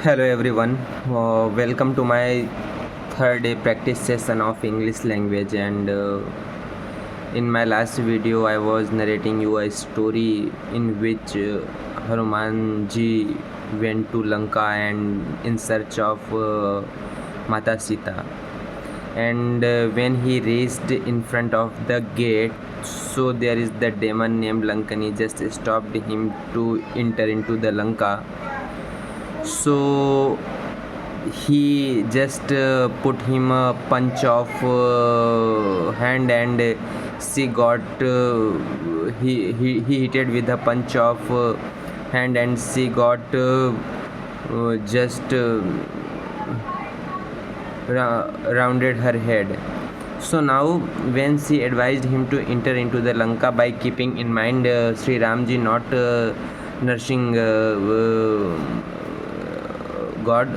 Hello everyone, welcome to my third day practice session of English language. And in my last video I was narrating you a story in which Hanuman ji went to Lanka and in search of Mata Sita. And when he reached in front of the gate, so there is the demon named Lankani just stopped him to enter into the Lanka. So he just put him a punch of hand, and she got he hit it with a punch of hand, and she got just rounded her head. So now when she advised him to enter into the Lanka by keeping in mind Sri Ramji not nourishing God.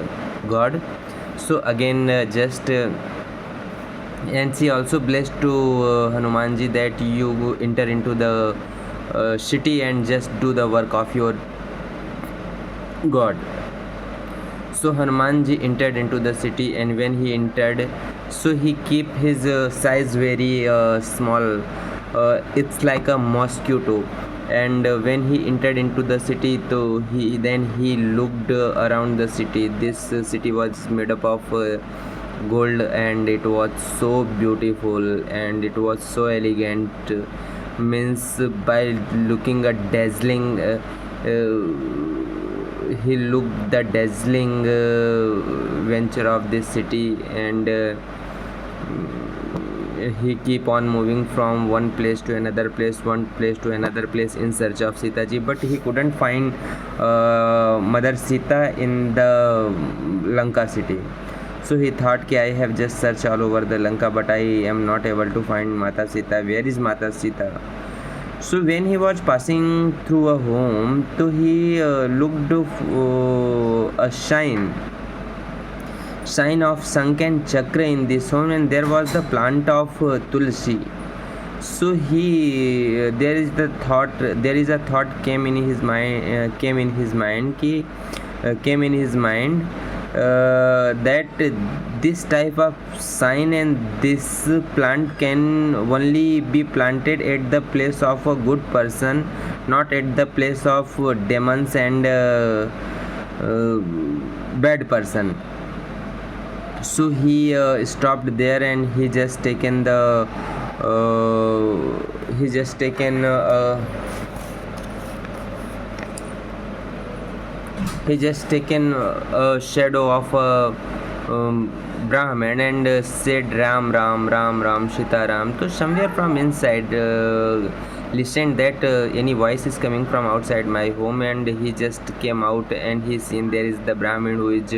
So again and she also blessed to Hanumanji that you enter into the city and just do the work of your God. So Hanumanji entered into the city, and when he entered, so he keep his size very small. It's like a mosquito. And when he entered into the city, so he looked around the city. This city was made up of gold, and it was so beautiful and it was so elegant. Means by looking at dazzling. He looked the dazzling venture of this city, and he keep on moving from one place to another place in search of Sita ji, but he couldn't find Mother Sita in the Lanka city. So he thought I have just searched all over the Lanka, but I am not able to find Mata Sita. Where is Mata Sita? So when he was passing through a home, so he looked a sign of sunken chakra in this home, and there was the plant of tulsi. So there is a thought came in his mind that this type of sign and this plant can only be planted at the place of a good person, not at the place of demons and bad person. So he stopped there, and he just taken a shadow of a Brahman, and said Ram Ram Ram Ram Sita Ram. So somewhere from inside listened that any voice is coming from outside my home, and he just came out, and he seen there is the Brahmin who is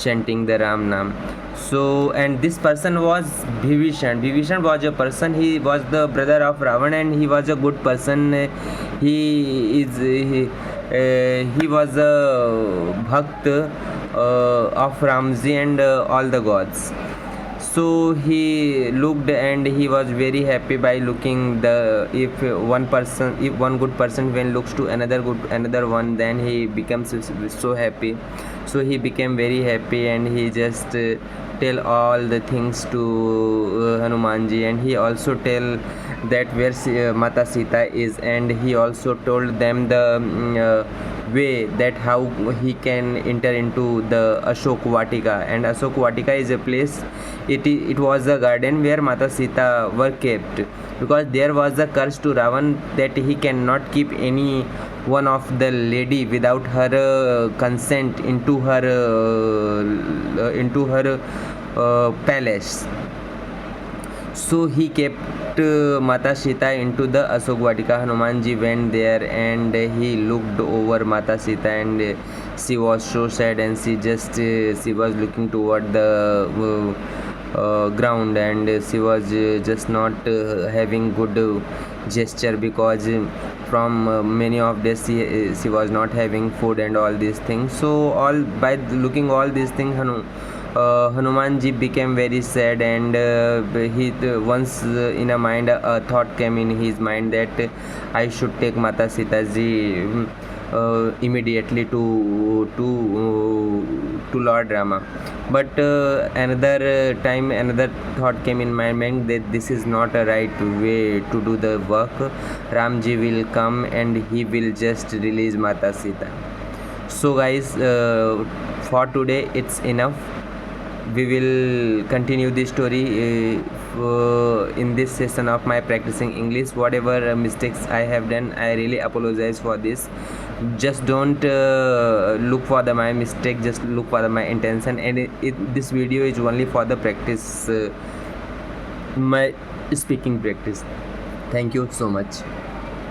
chanting the Ram Nam. So, and this person was Bhibhishan. Bhibhishan was a person, he was the brother of Ravan, and he was a good person. He was a Bhakt of Ramji and all the gods. So he looked, and he was very happy by looking if one good person when looks to another one, then he becomes so happy. So he became very happy, and he just tell all the things to Hanumanji, and he also tell that where Mata Sita is, and he also told them the way that how he can enter into the Ashok Vatika. And Ashok Vatika is a place, it was a garden where Mata Sita were kept, because there was a curse to Ravan that he cannot keep any one of the lady without her consent into her palace. So he kept Mata Sita into the Ashok Vatika. Hanumanji went there, and he looked over Mata Sita, and she was so sad, and she was looking toward the ground, and she was just not having good gesture, because from many of days she was not having food and all these things. So all by looking all these things, Hanumanji became very sad, and he once in a thought came in his mind that I should take Mata Sita ji immediately to Lord Rama. But another time another thought came in my mind that this is not a right way to do the work. Ramji will come and he will just release Mata Sita. So guys, for today it's enough. We will continue this story in this session of my practicing English. Whatever mistakes I have done, I really apologize for this. Just don't look for my mistake, just look for my intention, and this video is only for the practice, my speaking practice. Thank you so much.